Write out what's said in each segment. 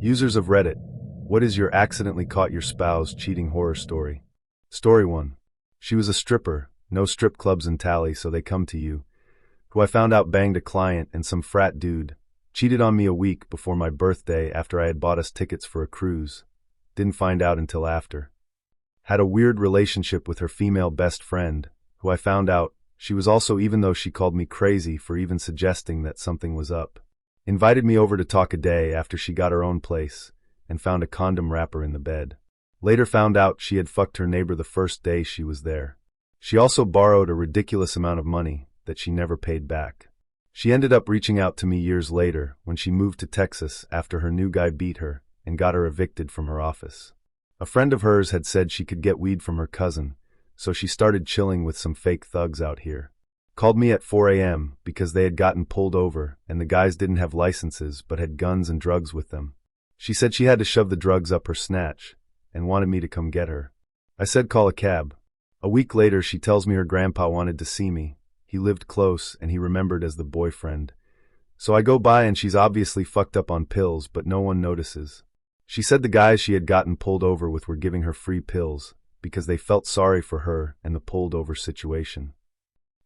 Users of Reddit, what is your accidentally caught your spouse cheating horror story? Story 1. She was a stripper, no strip clubs in Tally, so they come to you, who I found out banged a client and some frat dude, cheated on me a week before my birthday after I had bought us tickets for a cruise. Didn't find out until after. Had a weird relationship with her female best friend, who I found out she was also, even though she called me crazy for even suggesting that something was up. Invited me over to talk a day after she got her own place and found a condom wrapper in the bed. Later found out she had fucked her neighbor the first day she was there. She also borrowed a ridiculous amount of money that she never paid back. She ended up reaching out to me years later when she moved to Texas after her new guy beat her and got her evicted from her office. A friend of hers had said she could get weed from her cousin, so she started chilling with some fake thugs out here. Called me at 4 a.m. because they had gotten pulled over and the guys didn't have licenses but had guns and drugs with them. She said she had to shove the drugs up her snatch and wanted me to come get her. I said call a cab. A week later she tells me her grandpa wanted to see me. He lived close and he remembered as the boyfriend. So I go by and she's obviously fucked up on pills, but no one notices. She said the guys she had gotten pulled over with were giving her free pills because they felt sorry for her and the pulled over situation.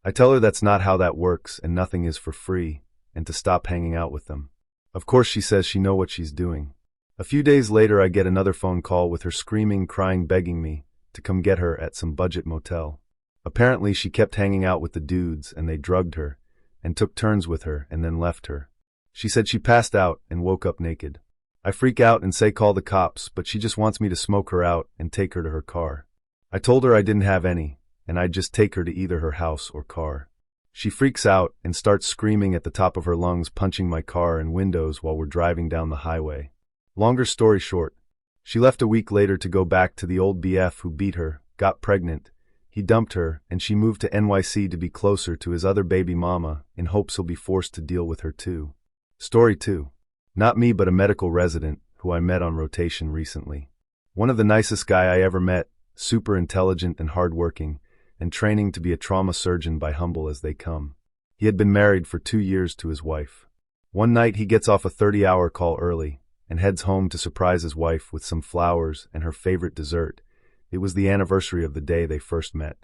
I tell her that's not how that works and nothing is for free, and to stop hanging out with them. Of course she says she knows what she's doing. A few days later I get another phone call with her screaming, crying, begging me to come get her at some budget motel. Apparently she kept hanging out with the dudes and they drugged her and took turns with her and then left her. She said she passed out and woke up naked. I freak out and say call the cops, but she just wants me to smoke her out and take her to her car. I told her I didn't have any, and I'd just take her to either her house or car. She freaks out and starts screaming at the top of her lungs, punching my car and windows while we're driving down the highway. Longer story short, she left a week later to go back to the old BF who beat her, got pregnant. He dumped her, and she moved to NYC to be closer to his other baby mama in hopes he'll be forced to deal with her too. Story 2. Not me, but a medical resident who I met on rotation recently. One of the nicest guy I ever met, super intelligent and hardworking, and training to be a trauma surgeon by humble as they come. He had been married for 2 years to his wife. One night he gets off a 30-hour call early and heads home to surprise his wife with some flowers and her favorite dessert. It was the anniversary of the day they first met.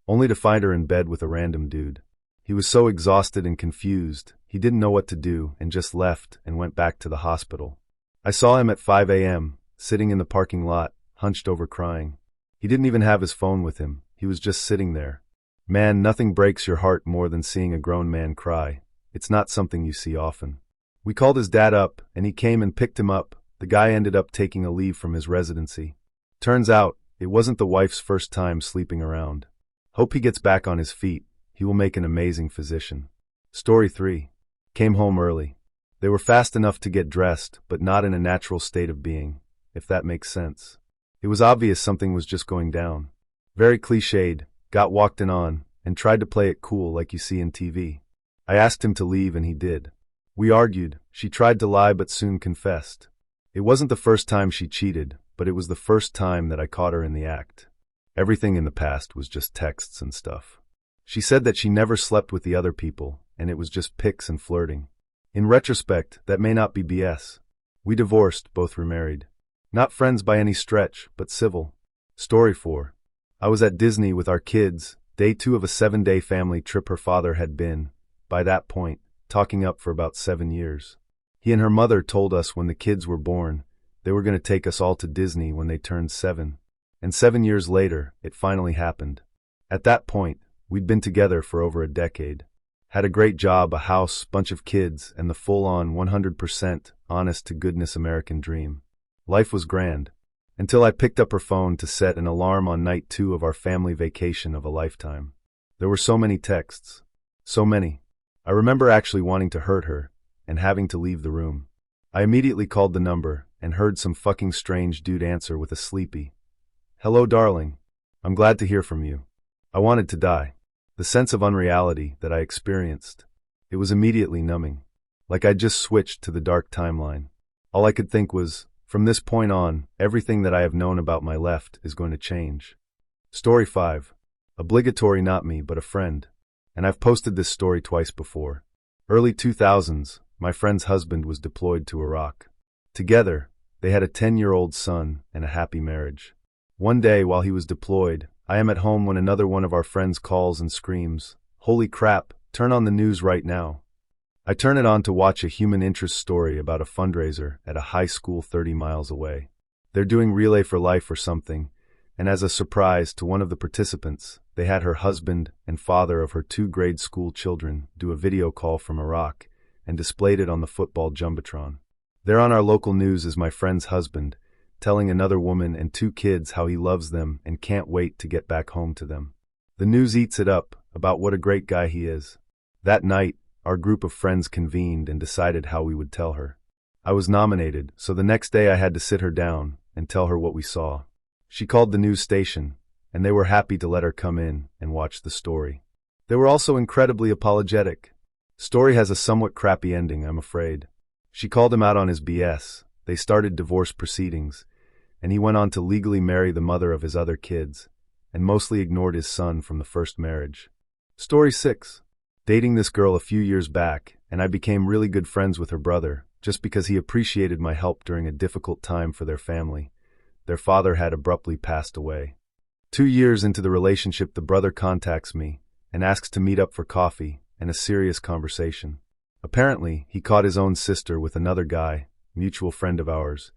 Only to find her in bed with a random dude. He was so exhausted and confused, he didn't know what to do and just left and went back to the hospital. I saw him at 5 a.m., sitting in the parking lot, hunched over crying. He didn't even have his phone with him, he was just sitting there. Man, nothing breaks your heart more than seeing a grown man cry. It's not something you see often. We called his dad up, and he came and picked him up. The guy ended up taking a leave from his residency. Turns out, it wasn't the wife's first time sleeping around. Hope he gets back on his feet. He will make an amazing physician. Story 3. Came home early. They were fast enough to get dressed, but not in a natural state of being, if that makes sense. It was obvious something was just going down. Very cliched, got walked in on, and tried to play it cool like you see in TV. I asked him to leave and he did. We argued, she tried to lie but soon confessed. It wasn't the first time she cheated, but it was the first time that I caught her in the act. Everything in the past was just texts and stuff. She said that she never slept with the other people, and it was just pics and flirting. In retrospect, that may not be BS. We divorced, both remarried. Not friends by any stretch, but civil. Story 4. I was at Disney with our kids, day 2 of a 7-day family trip her father had been, by that point, talking up for about 7 years. He and her mother told us when the kids were born, they were going to take us all to Disney when they turned 7. And 7 years later, it finally happened. At that point, we'd been together for over a decade. Had a great job, a house, bunch of kids, and the full-on 100% honest-to-goodness American dream. Life was grand. Until I picked up her phone to set an alarm on night 2 of our family vacation of a lifetime. There were so many texts. So many. I remember actually wanting to hurt her, and having to leave the room. I immediately called the number, and heard some fucking strange dude answer with a sleepy, "Hello, darling. I'm glad to hear from you." I wanted to die. The sense of unreality that I experienced. It was immediately numbing. Like I'd just switched to the dark timeline. All I could think was, from this point on, everything that I have known about my left is going to change. Story 5. Obligatory, not me, but a friend. And I've posted this story twice before. Early 2000s, my friend's husband was deployed to Iraq. Together, They had a 10-year-old son and a happy marriage. One day, while he was deployed, I am at home when another one of our friends calls and screams, "Holy crap, turn on the news right now." I turn it on to watch a human interest story about a fundraiser at a high school 30 miles away. They're doing Relay for Life or something, and as a surprise to one of the participants, they had her husband and father of her 2 grade school children do a video call from Iraq and displayed it on the football jumbotron. There on our local news is my friend's husband, telling another woman and 2 kids how he loves them and can't wait to get back home to them. The news eats it up about what a great guy he is. That night, our group of friends convened and decided how we would tell her. I was nominated, so the next day I had to sit her down and tell her what we saw. She called the news station, and they were happy to let her come in and watch the story. They were also incredibly apologetic. Story has a somewhat crappy ending, I'm afraid. She called him out on his BS. They started divorce proceedings, and he went on to legally marry the mother of his other kids, and mostly ignored his son from the first marriage. Story 6. Dating this girl a few years back, and I became really good friends with her brother, just because he appreciated my help during a difficult time for their family. Their father had abruptly passed away. 2 years into the relationship, the brother contacts me and asks to meet up for coffee and a serious conversation. Apparently, he caught his own sister with another guy, mutual friend of ours,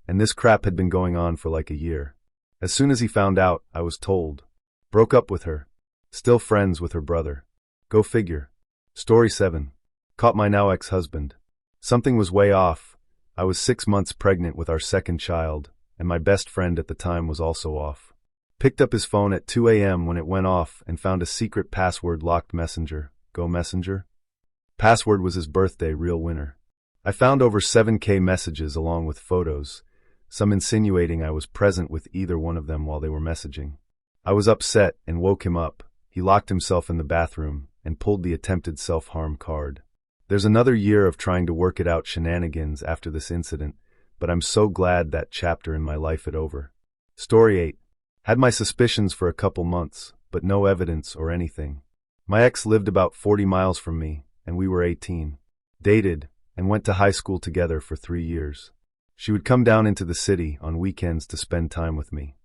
and this crap had been going on for like a year. As soon as he found out, I was told. Broke up with her. Still friends with her brother. Go figure. Story 7. Caught my now ex-husband. Something was way off. I was 6 months pregnant with our second child, and my best friend at the time was also off. Picked up his phone at 2 a.m. when it went off and found a secret password-locked messenger. Go Messenger? Password was his birthday, real winner. I found over 7K messages along with photos, some insinuating I was present with either one of them while they were messaging. I was upset and woke him up. He locked himself in the bathroom and pulled the attempted self-harm card. There's another year of trying to work it out shenanigans after this incident, but I'm so glad that chapter in my life is over. Story 8. Had my suspicions for a couple months, but no evidence or anything. My ex lived about 40 miles from me, and we were 18. Dated, and went to high school together for 3 years. She would come down into the city on weekends to spend time with me.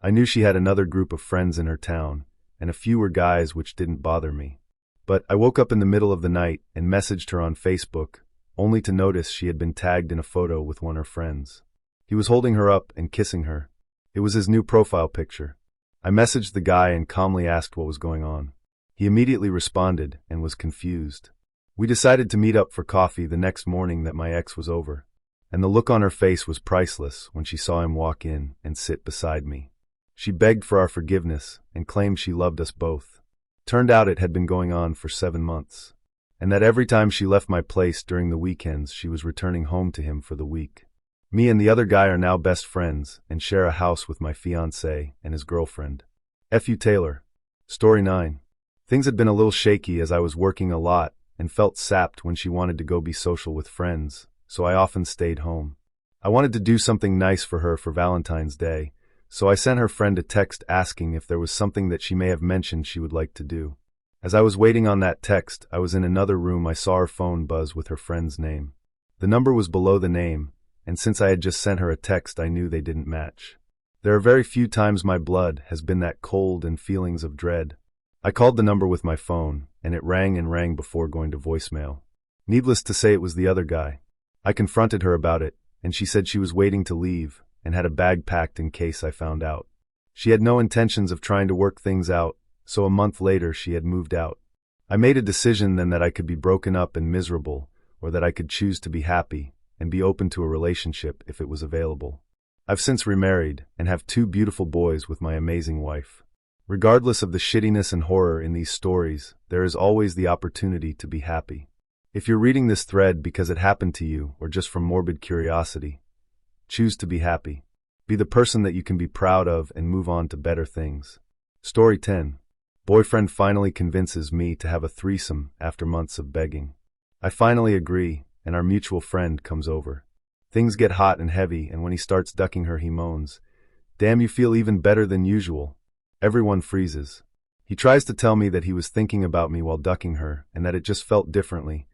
I knew she had another group of friends in her town, and a few were guys, which didn't bother me. But I woke up in the middle of the night and messaged her on Facebook, only to notice she had been tagged in a photo with one of her friends. He was holding her up and kissing her. It was his new profile picture. I messaged the guy and calmly asked what was going on. He immediately responded and was confused. We decided to meet up for coffee the next morning that my ex was over, and the look on her face was priceless when she saw him walk in and sit beside me. She begged for our forgiveness and claimed she loved us both. Turned out it had been going on for 7 months, and that every time she left my place during the weekends she was returning home to him for the week. Me and the other guy are now best friends and share a house with my fiancé and his girlfriend. F.U. Taylor. Story 9. Things had been a little shaky as I was working a lot and felt sapped when she wanted to go be social with friends, so I often stayed home. I wanted to do something nice for her for Valentine's Day, so I sent her friend a text asking if there was something that she may have mentioned she would like to do. As I was waiting on that text, I was in another room. I saw her phone buzz with her friend's name. The number was below the name, and since I had just sent her a text, I knew they didn't match. There are very few times my blood has been that cold and feelings of dread. I called the number with my phone, and it rang and rang before going to voicemail. Needless to say, it was the other guy. I confronted her about it, and she said she was waiting to leave and had a bag packed in case I found out. She had no intentions of trying to work things out, so a month later she had moved out. I made a decision then that I could be broken up and miserable, or that I could choose to be happy and be open to a relationship if it was available. I've since remarried and have 2 beautiful boys with my amazing wife. Regardless of the shittiness and horror in these stories, there is always the opportunity to be happy. If you're reading this thread because it happened to you or just from morbid curiosity, choose to be happy. Be the person that you can be proud of and move on to better things. Story 10. Boyfriend finally convinces me to have a threesome after months of begging. I finally agree, and our mutual friend comes over. Things get hot and heavy, and when he starts ducking her, he moans, "Damn, you feel even better than usual." Everyone freezes. He tries to tell me that he was thinking about me while ducking her, and that it just felt differently,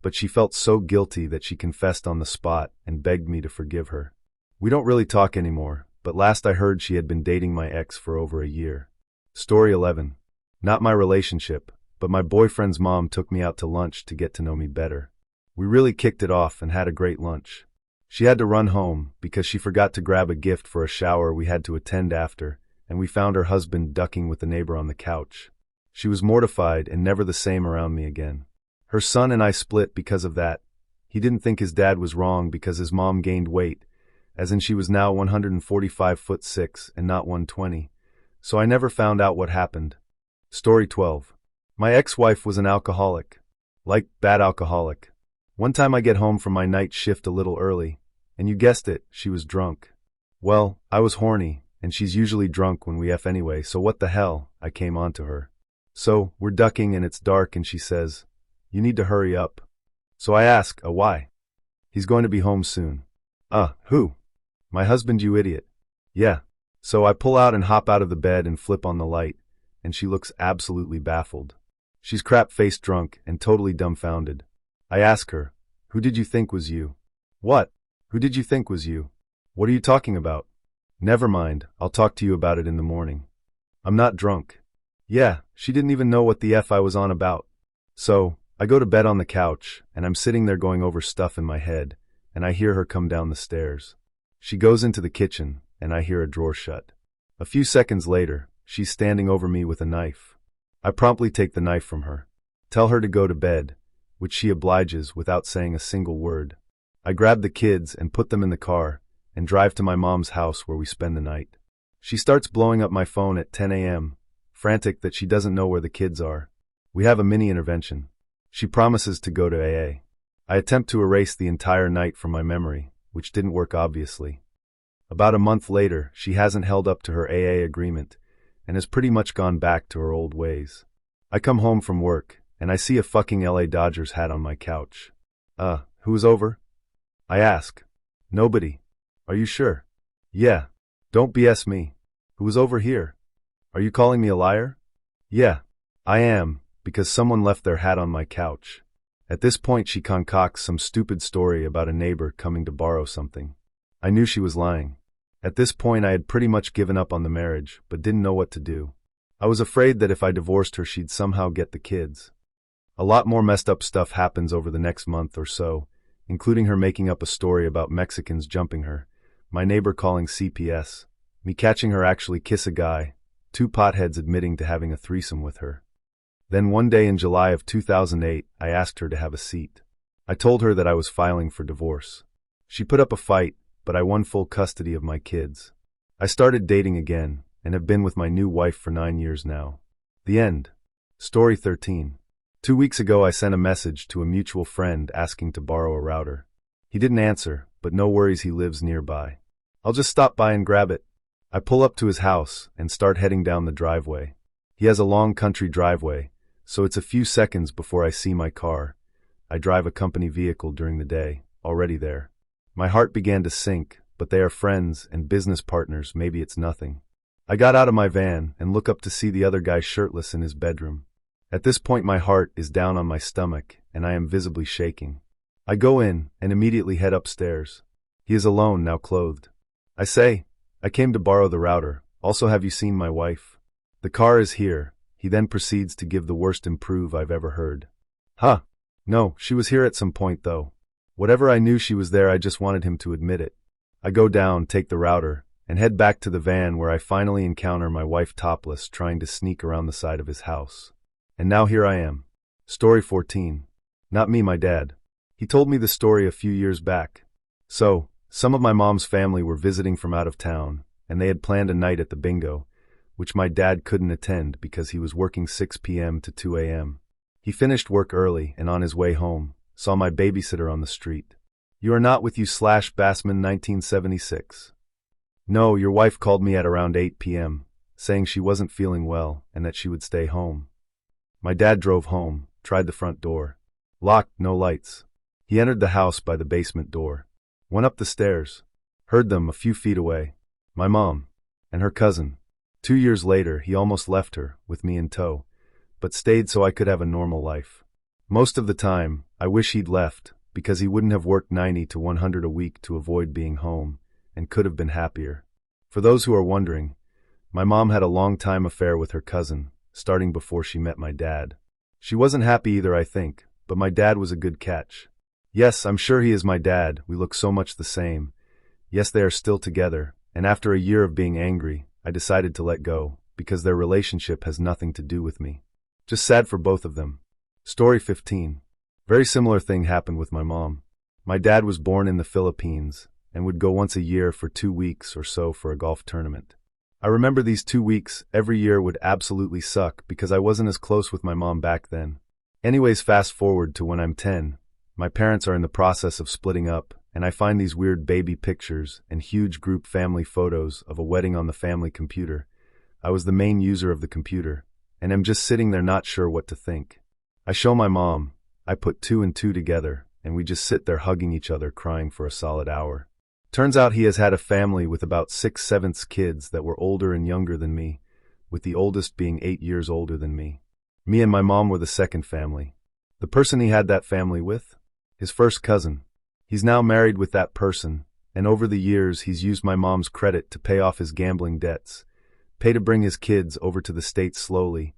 but she felt so guilty that she confessed on the spot and begged me to forgive her. We don't really talk anymore, but last I heard she had been dating my ex for over a year. Story 11. Not my relationship, but my boyfriend's mom took me out to lunch to get to know me better. We really kicked it off and had a great lunch. She had to run home because she forgot to grab a gift for a shower we had to attend after, and we found her husband ducking with the neighbor on the couch. She was mortified and never the same around me again. Her son and I split because of that. He didn't think his dad was wrong because his mom gained weight, as in she was now 145'6" and not 120, so I never found out what happened. Story 12. My ex-wife was an alcoholic. Like, bad alcoholic. One time I get home from my night shift a little early, and you guessed it, she was drunk. Well, I was horny, and she's usually drunk when we F anyway, so what the hell, I came on to her. So, we're ducking and it's dark and she says, "You need to hurry up." So I ask, why? "He's going to be home soon." Who? "My husband, you idiot." Yeah. So I pull out and hop out of the bed and flip on the light, and she looks absolutely baffled. She's crap-faced drunk and totally dumbfounded. I ask her, "Who did you think was you?" "What? Who did you think was you? What are you talking about?" "Never mind, I'll talk to you about it in the morning." "I'm not drunk." Yeah, she didn't even know what the F I was on about. So, I go to bed on the couch, and I'm sitting there going over stuff in my head, and I hear her come down the stairs. She goes into the kitchen, and I hear a drawer shut. A few seconds later, she's standing over me with a knife. I promptly take the knife from her, tell her to go to bed, which she obliges without saying a single word. I grab the kids and put them in the car, and drive to my mom's house where we spend the night. She starts blowing up my phone at 10 a.m., frantic that she doesn't know where the kids are. We have a mini-intervention. She promises to go to AA. I attempt to erase the entire night from my memory, which didn't work obviously. About a month later, she hasn't held up to her AA agreement, and has pretty much gone back to her old ways. I come home from work, and I see a fucking LA Dodgers hat on my couch. Who was over?" I ask. "Nobody." "Are you sure?" "Yeah. Don't BS me. Who was over here?" "Are you calling me a liar?" "Yeah, I am, because someone left their hat on my couch." At this point she concocts some stupid story about a neighbor coming to borrow something. I knew she was lying. At this point I had pretty much given up on the marriage, but didn't know what to do. I was afraid that if I divorced her she'd somehow get the kids. A lot more messed up stuff happens over the next month or so, including her making up a story about Mexicans jumping her, my neighbor calling CPS, me catching her actually kiss a guy, 2 potheads admitting to having a threesome with her. Then one day in July of 2008, I asked her to have a seat. I told her that I was filing for divorce. She put up a fight, but I won full custody of my kids. I started dating again, and have been with my new wife for 9 years now. The end. Story 13. 2 weeks ago I sent a message to a mutual friend asking to borrow a router. He didn't answer, but no worries, he lives nearby. I'll just stop by and grab it. I pull up to his house and start heading down the driveway. He has a long country driveway, so it's a few seconds before I see my car. I drive a company vehicle during the day, already there. My heart began to sink, but they are friends and business partners, maybe it's nothing. I got out of my van and look up to see the other guy shirtless in his bedroom. At this point my heart is down on my stomach and I am visibly shaking. I go in and immediately head upstairs. He is alone, now clothed. I say, "I came to borrow the router. Also, have you seen my wife?" "The car is here." He then proceeds to give the worst improve I've ever heard. "Huh. No, she was here at some point though. Whatever, I knew she was there, I just wanted him to admit it." I go down, take the router, and head back to the van where I finally encounter my wife topless trying to sneak around the side of his house. And now here I am. Story 14. Not me, my dad. He told me the story a few years back. So, some of my mom's family were visiting from out of town, and they had planned a night at the bingo, which my dad couldn't attend because he was working 6 p.m. to 2 a.m. He finished work early and on his way home, saw my babysitter on the street. "You are not with you / Bassman 1976. "No, your wife called me at around 8 p.m., saying she wasn't feeling well and that she would stay home." My dad drove home, tried the front door. Locked, no lights. He entered the house by the basement door. Went up the stairs. Heard them a few feet away. My mom. And her cousin. 2 years later, he almost left her, with me in tow, but stayed so I could have a normal life. Most of the time, I wish he'd left, because he wouldn't have worked 90 to 100 a week to avoid being home, and could have been happier. For those who are wondering, my mom had a long-time affair with her cousin, starting before she met my dad. She wasn't happy either, I think, but my dad was a good catch. Yes, I'm sure he is my dad, we look so much the same. Yes, they are still together, and after a year of being angry, I decided to let go, because their relationship has nothing to do with me. Just sad for both of them. Story 15. Very similar thing happened with my mom. My dad was born in the Philippines, and would go once a year for 2 weeks or so for a golf tournament. I remember these 2 weeks every year would absolutely suck because I wasn't as close with my mom back then. Anyways, fast forward to when I'm 10. My parents are in the process of splitting up, and I find these weird baby pictures and huge group family photos of a wedding on the family computer. I was the main user of the computer, and am just sitting there not sure what to think. I show my mom, I put 2 and 2 together, and we just sit there hugging each other crying for a solid hour. Turns out he has had a family with about 6/7 kids that were older and younger than me, with the oldest being 8 years older than me. Me and my mom were the second family. The person he had that family with? His first cousin. He's now married with that person, and over the years he's used my mom's credit to pay off his gambling debts, pay to bring his kids over to the States slowly,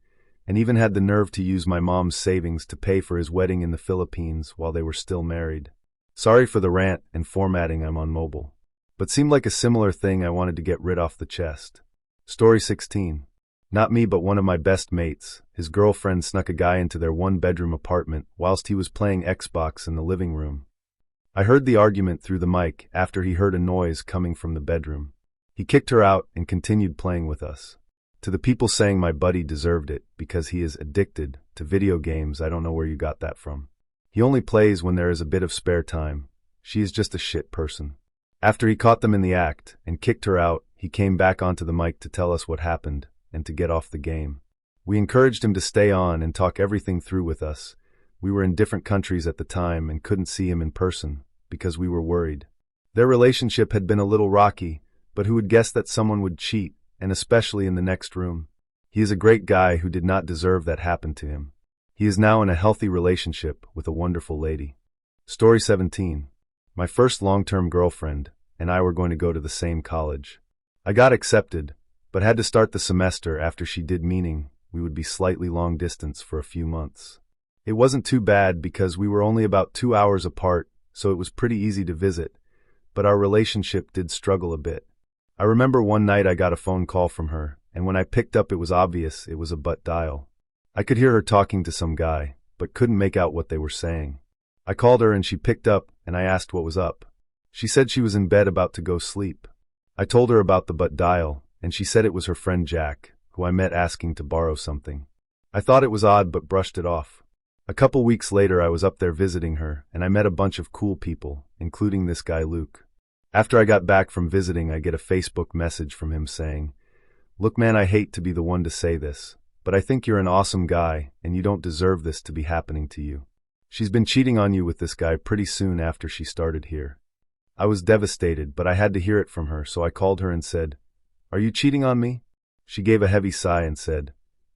and even had the nerve to use my mom's savings to pay for his wedding in the Philippines while they were still married. Sorry for the rant and formatting, I'm on mobile. But seemed like a similar thing I wanted to get rid off the chest. Story 16. Not me, but one of my best mates. His girlfriend snuck a guy into their 1-bedroom apartment whilst he was playing Xbox in the living room. I heard the argument through the mic after he heard a noise coming from the bedroom. He kicked her out and continued playing with us. To the people saying my buddy deserved it because he is addicted to video games, I don't know where you got that from. He only plays when there is a bit of spare time. She is just a shit person. After he caught them in the act and kicked her out, he came back onto the mic to tell us what happened and to get off the game. We encouraged him to stay on and talk everything through with us. We were in different countries at the time and couldn't see him in person because we were worried. Their relationship had been a little rocky, but who would guess that someone would cheat, and especially in the next room? He is a great guy who did not deserve that happen to him. He is now in a healthy relationship with a wonderful lady. Story 17. My first long-term girlfriend and I were going to go to the same college. I got accepted, but had to start the semester after she did, meaning we would be slightly long distance for a few months. It wasn't too bad because we were only about 2 hours apart, so it was pretty easy to visit, but our relationship did struggle a bit. I remember one night I got a phone call from her, and when I picked up it was obvious it was a butt dial. I could hear her talking to some guy, but couldn't make out what they were saying. I called her and she picked up, and I asked what was up. She said she was in bed about to go sleep. I told her about the butt dial, and she said it was her friend Jack, who I met asking to borrow something. I thought it was odd but brushed it off. A couple weeks later I was up there visiting her, and I met a bunch of cool people, including this guy Luke. After I got back from visiting, I get a Facebook message from him saying, "Look man, I hate to be the one to say this, but I think you're an awesome guy and you don't deserve this to be happening to you. She's been cheating on you with this guy pretty soon after she started here." I was devastated, but I had to hear it from her, so I called her and said, "Are you cheating on me?" She gave a heavy sigh and said,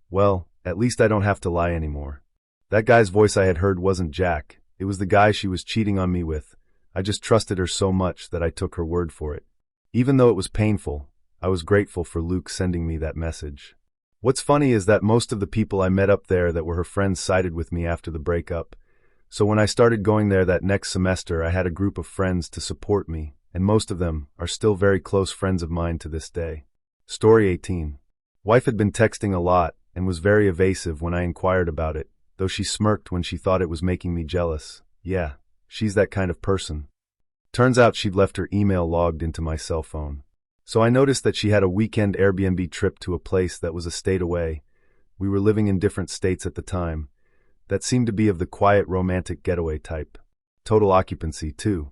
"Well, at least I don't have to lie anymore." That guy's voice I had heard wasn't Jack, it was the guy she was cheating on me with. I just trusted her so much that I took her word for it. Even though it was painful, I was grateful for Luke sending me that message. What's funny is that most of the people I met up there that were her friends sided with me after the breakup. So when I started going there that next semester, I had a group of friends to support me, and most of them are still very close friends of mine to this day. Story 18. Wife had been texting a lot and was very evasive when I inquired about it, though she smirked when she thought it was making me jealous. Yeah, she's that kind of person. Turns out she'd left her email logged into my cell phone. So I noticed that she had a weekend Airbnb trip to a place that was a state away. We were living in different states at the time. That seemed to be of the quiet romantic getaway type. Total occupancy, too.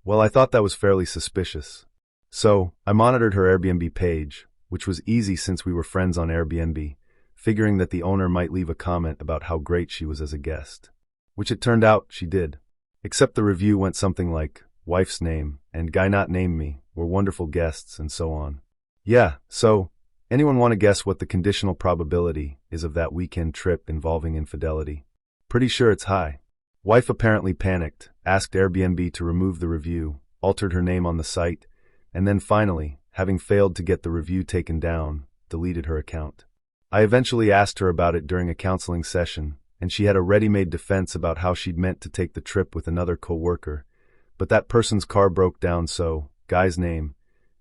Well, I thought that was fairly suspicious. So, I monitored her Airbnb page, which was easy since we were friends on Airbnb, figuring that the owner might leave a comment about how great she was as a guest. Which it turned out she did. Except the review went something like, "Wife's name, and guy not named me, were wonderful guests," and so on. Yeah, so, anyone want to guess what the conditional probability is of that weekend trip involving infidelity? Pretty sure it's high. Wife apparently panicked, asked Airbnb to remove the review, altered her name on the site, and then finally, having failed to get the review taken down, deleted her account. I eventually asked her about it during a counseling session, and she had a ready-made defense about how she'd meant to take the trip with another co-worker, but that person's car broke down, so guy's name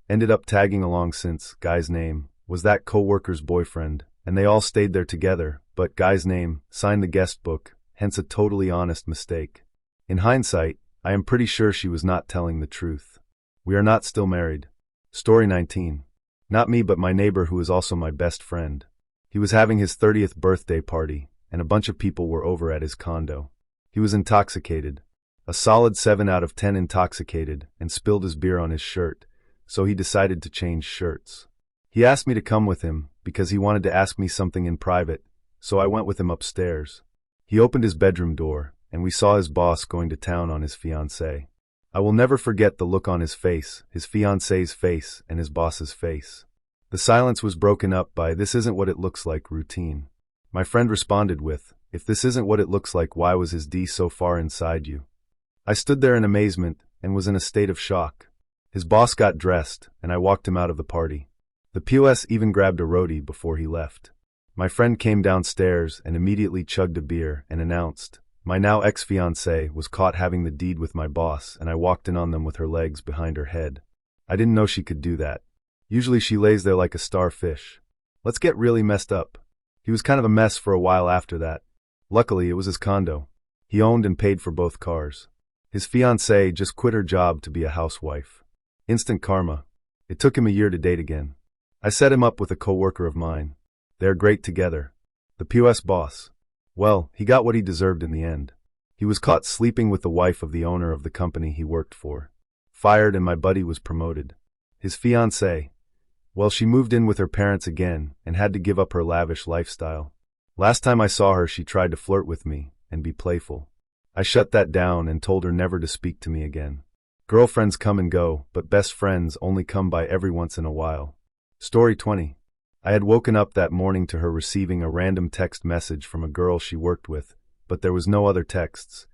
ended up tagging along since guy's name was that co-worker's boyfriend, and they all stayed there together, but guy's name signed the guest book, hence a totally honest mistake. In hindsight, I am pretty sure she was not telling the truth. We are not still married. Story 19. Not me, but my neighbor, who is also my best friend. He was having his 30th birthday party, and a bunch of people were over at his condo. He was intoxicated. A solid 7 out of 10 intoxicated, and spilled his beer on his shirt, so he decided to change shirts. He asked me to come with him, because he wanted to ask me something in private, so I went with him upstairs. He opened his bedroom door, and we saw his boss going to town on his fiancée. I will never forget the look on his face, his fiancée's face, and his boss's face. The silence was broken up by "this isn't what it looks like" routine. My friend responded with, "If this isn't what it looks like, why was his D so far inside you?" I stood there in amazement, and was in a state of shock. His boss got dressed, and I walked him out of the party. The POS even grabbed a roadie before he left. My friend came downstairs and immediately chugged a beer and announced, "My now ex-fiancée was caught having the deed with my boss, and I walked in on them with her legs behind her head. I didn't know she could do that. Usually she lays there like a starfish. Let's get really messed up." He was kind of a mess for a while after that. Luckily, it was his condo. He owned and paid for both cars. His fiancée just quit her job to be a housewife. Instant karma. It took him a year to date again. I set him up with a co-worker of mine. They're great together. The POS boss. Well, he got what he deserved in the end. He was caught sleeping with the wife of the owner of the company he worked for. Fired, and my buddy was promoted. His fiancée. Well, she moved in with her parents again and had to give up her lavish lifestyle. Last time I saw her, she tried to flirt with me and be playful. I shut that down and told her never to speak to me again. Girlfriends come and go, but best friends only come by every once in a while. Story 20. I had woken up that morning to her receiving a random text message from a girl she worked with, but there was no other texts.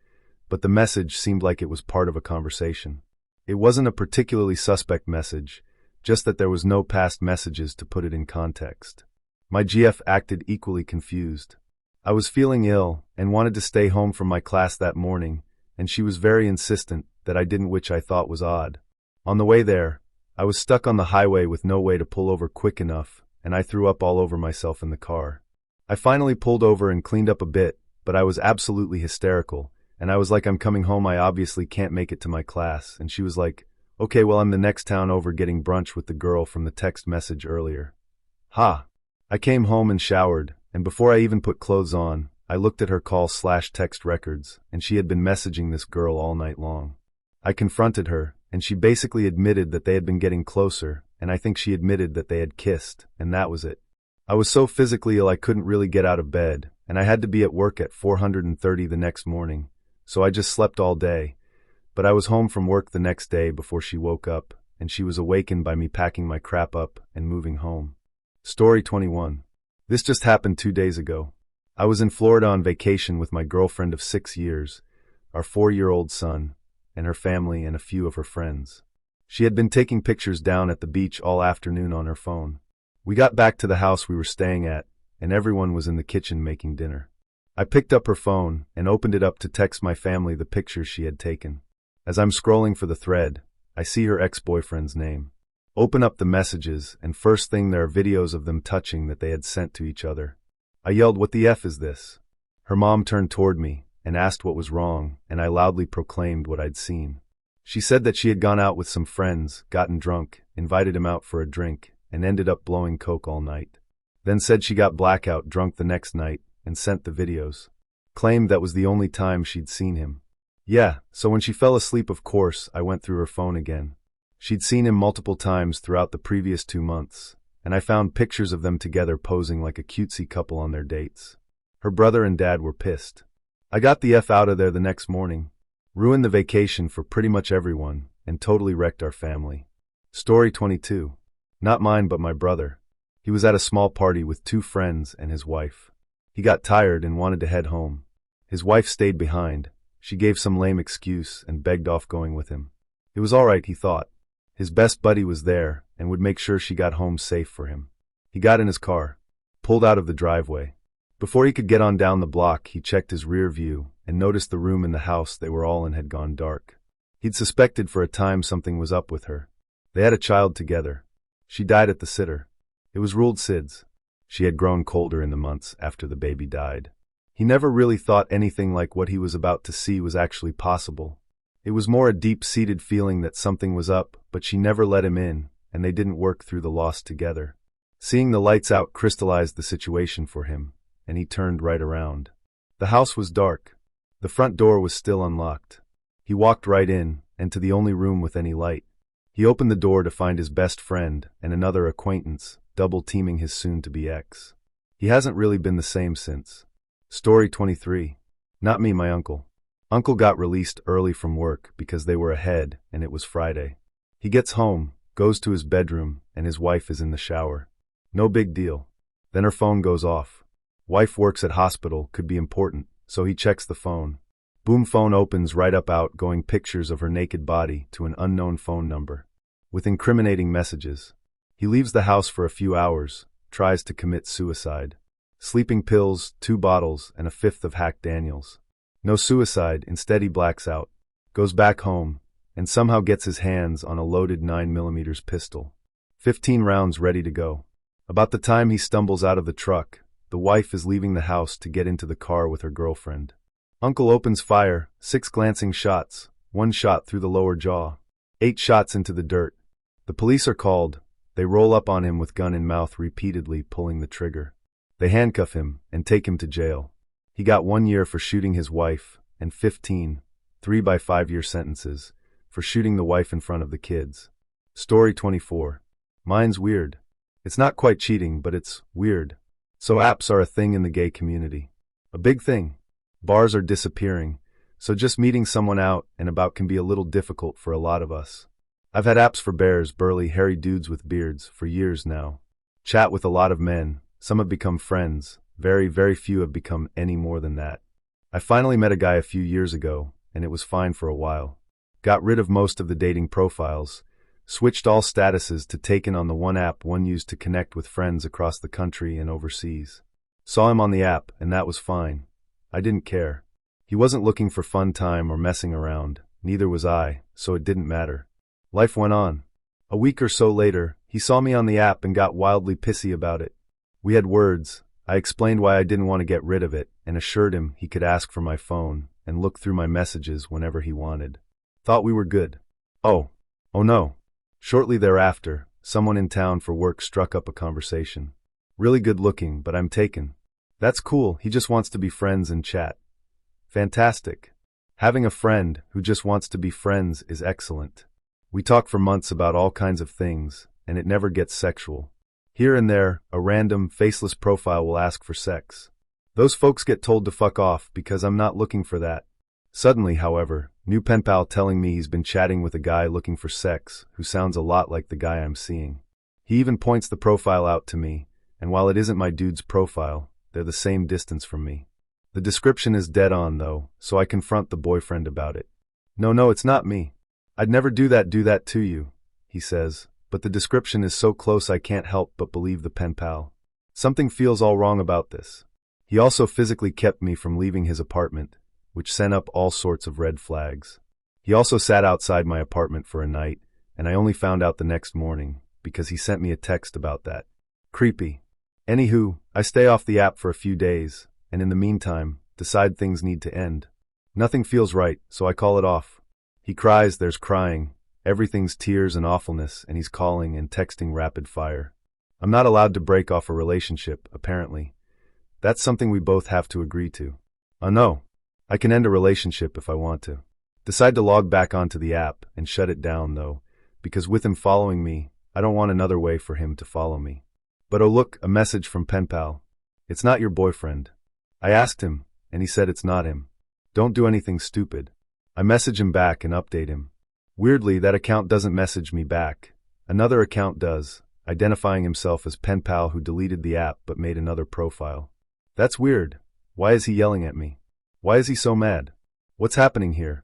But the message seemed like it was part of a conversation. It wasn't a particularly suspect message, just that there was no past messages to put it in context. My GF acted equally confused. I was feeling ill and wanted to stay home from my class that morning, and she was very insistent that I didn't, which I thought was odd. On the way there, I was stuck on the highway with no way to pull over quick enough, and I threw up all over myself in the car. I finally pulled over and cleaned up a bit, but I was absolutely hysterical, and I was like, "I'm coming home, I obviously can't make it to my class," and she was like, "Okay, well, I'm the next town over getting brunch with the girl from the text message earlier." Ha! I came home and showered, and before I even put clothes on, I looked at her call/text records, and she had been messaging this girl all night long. I confronted her, and she basically admitted that they had been getting closer, and I think she admitted that they had kissed, and that was it. I was so physically ill I couldn't really get out of bed, and I had to be at work at 4:30 the next morning, so I just slept all day. But I was home from work the next day before she woke up, and she was awakened by me packing my crap up and moving home. Story 21. This just happened 2 days ago. I was in Florida on vacation with my girlfriend of 6 years, our 4-year-old son, and her family and a few of her friends. She had been taking pictures down at the beach all afternoon on her phone. We got back to the house we were staying at, and everyone was in the kitchen making dinner. I picked up her phone and opened it up to text my family the pictures she had taken. As I'm scrolling for the thread, I see her ex-boyfriend's name. Open up the messages, and first thing there are videos of them touching that they had sent to each other. I yelled, "What the F is this?" Her mom turned toward me and asked what was wrong, and I loudly proclaimed what I'd seen. She said that she had gone out with some friends, gotten drunk, invited him out for a drink, and ended up blowing coke all night. Then said she got blackout drunk the next night and sent the videos. Claimed that was the only time she'd seen him. Yeah, so when she fell asleep, of course, I went through her phone again. She'd seen him multiple times throughout the previous 2 months, and I found pictures of them together posing like a cutesy couple on their dates. Her brother and dad were pissed. I got the F out of there the next morning. Ruined the vacation for pretty much everyone, and totally wrecked our family. Story 22. Not mine, but my brother. He was at a small party with 2 friends and his wife. He got tired and wanted to head home. His wife stayed behind. She gave some lame excuse and begged off going with him. It was all right, he thought. His best buddy was there and would make sure she got home safe for him. He got in his car, pulled out of the driveway. Before he could get on down the block, he checked his rear view and noticed the room in the house they were all in had gone dark. He'd suspected for a time something was up with her. They had a child together. She died at the sitter. It was ruled SIDS. She had grown colder in the months after the baby died. He never really thought anything like what he was about to see was actually possible. It was more a deep-seated feeling that something was up, but she never let him in, and they didn't work through the loss together. Seeing the lights out crystallized the situation for him, and he turned right around. The house was dark. The front door was still unlocked. He walked right in, and to the only room with any light. He opened the door to find his best friend and another acquaintance, double-teaming his soon-to-be ex. He hasn't really been the same since. Story 23. Not me, my uncle. Uncle got released early from work because they were ahead and it was Friday. He gets home, goes to his bedroom, and his wife is in the shower. No big deal. Then her phone goes off. Wife works at hospital, could be important, so he checks the phone. Boom, phone opens right up, outgoing pictures of her naked body to an unknown phone number, with incriminating messages. He leaves the house for a few hours, tries to commit suicide. Sleeping pills, 2 bottles, and a fifth of Hack Daniels. No suicide, instead he blacks out, goes back home, and somehow gets his hands on a loaded 9mm pistol. 15 rounds ready to go. About the time he stumbles out of the truck, the wife is leaving the house to get into the car with her girlfriend. Uncle opens fire, 6 glancing shots, 1 shot through the lower jaw, 8 shots into the dirt. The police are called. They roll up on him with gun in mouth, repeatedly pulling the trigger. They handcuff him and take him to jail. He got 1 year for shooting his wife, and 15, 3 by 5-year sentences, for shooting the wife in front of the kids. Story 24. Mine's weird. It's not quite cheating, but it's weird. So apps are a thing in the gay community. A big thing. Bars are disappearing, so just meeting someone out and about can be a little difficult for a lot of us. I've had apps for bears, burly, hairy dudes with beards, for years now. Chat with a lot of men. Some have become friends. Very, very few have become any more than that. I finally met a guy a few years ago, and it was fine for a while. Got rid of most of the dating profiles, switched all statuses to taken on the one app one used to connect with friends across the country and overseas. Saw him on the app, and that was fine. I didn't care. He wasn't looking for fun time or messing around, neither was I, so it didn't matter. Life went on. A week or so later, he saw me on the app and got wildly pissy about it. We had words. I explained why I didn't want to get rid of it and assured him he could ask for my phone and look through my messages whenever he wanted. Thought we were good. Oh no. Shortly thereafter, someone in town for work struck up a conversation. Really good looking, but I'm taken. That's cool, he just wants to be friends and chat. Fantastic. Having a friend who just wants to be friends is excellent. We talk for months about all kinds of things, and it never gets sexual. Here and there, a random, faceless profile will ask for sex. Those folks get told to fuck off because I'm not looking for that. Suddenly, however, new pen pal telling me he's been chatting with a guy looking for sex who sounds a lot like the guy I'm seeing. He even points the profile out to me, and while it isn't my dude's profile, they're the same distance from me. The description is dead on, though, so I confront the boyfriend about it. No, it's not me. I'd never do that to you, he says. But the description is so close I can't help but believe the pen pal. Something feels all wrong about this. He also physically kept me from leaving his apartment, which sent up all sorts of red flags. He also sat outside my apartment for a night, and I only found out the next morning, because he sent me a text about that. Creepy. Anywho, I stay off the app for a few days, and in the meantime, decide things need to end. Nothing feels right, so I call it off. He cries, there's crying. Everything's tears and awfulness, and he's calling and texting rapid fire. I'm not allowed to break off a relationship, apparently. That's something we both have to agree to. Oh no. I can end a relationship if I want to. Decide to log back onto the app and shut it down, though, because with him following me, I don't want another way for him to follow me. But oh look, a message from pen pal. It's not your boyfriend. I asked him, and he said it's not him. Don't do anything stupid. I message him back and update him. Weirdly, that account doesn't message me back. Another account does, identifying himself as pen pal who deleted the app but made another profile. That's weird. Why is he yelling at me? Why is he so mad? What's happening here?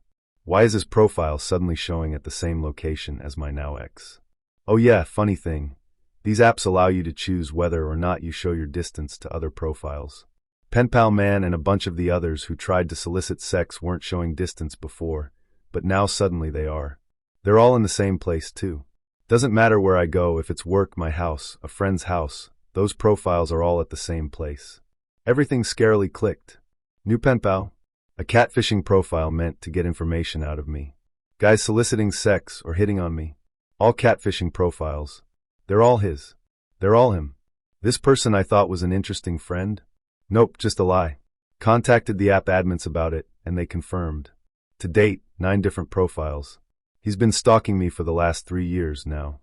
Why is his profile suddenly showing at the same location as my now ex? Oh yeah, funny thing. These apps allow you to choose whether or not you show your distance to other profiles. Penpal Man and a bunch of the others who tried to solicit sex weren't showing distance before, but now suddenly they are. They're all in the same place too. Doesn't matter where I go, if it's work, my house, a friend's house, those profiles are all at the same place. Everything scarily clicked. New Penpal? A catfishing profile meant to get information out of me. Guys soliciting sex or hitting on me. All catfishing profiles. They're all his. They're all him. This person I thought was an interesting friend? Nope, just a lie. Contacted the app admins about it, and they confirmed. To date, 9 different profiles. He's been stalking me for the last 3 years now.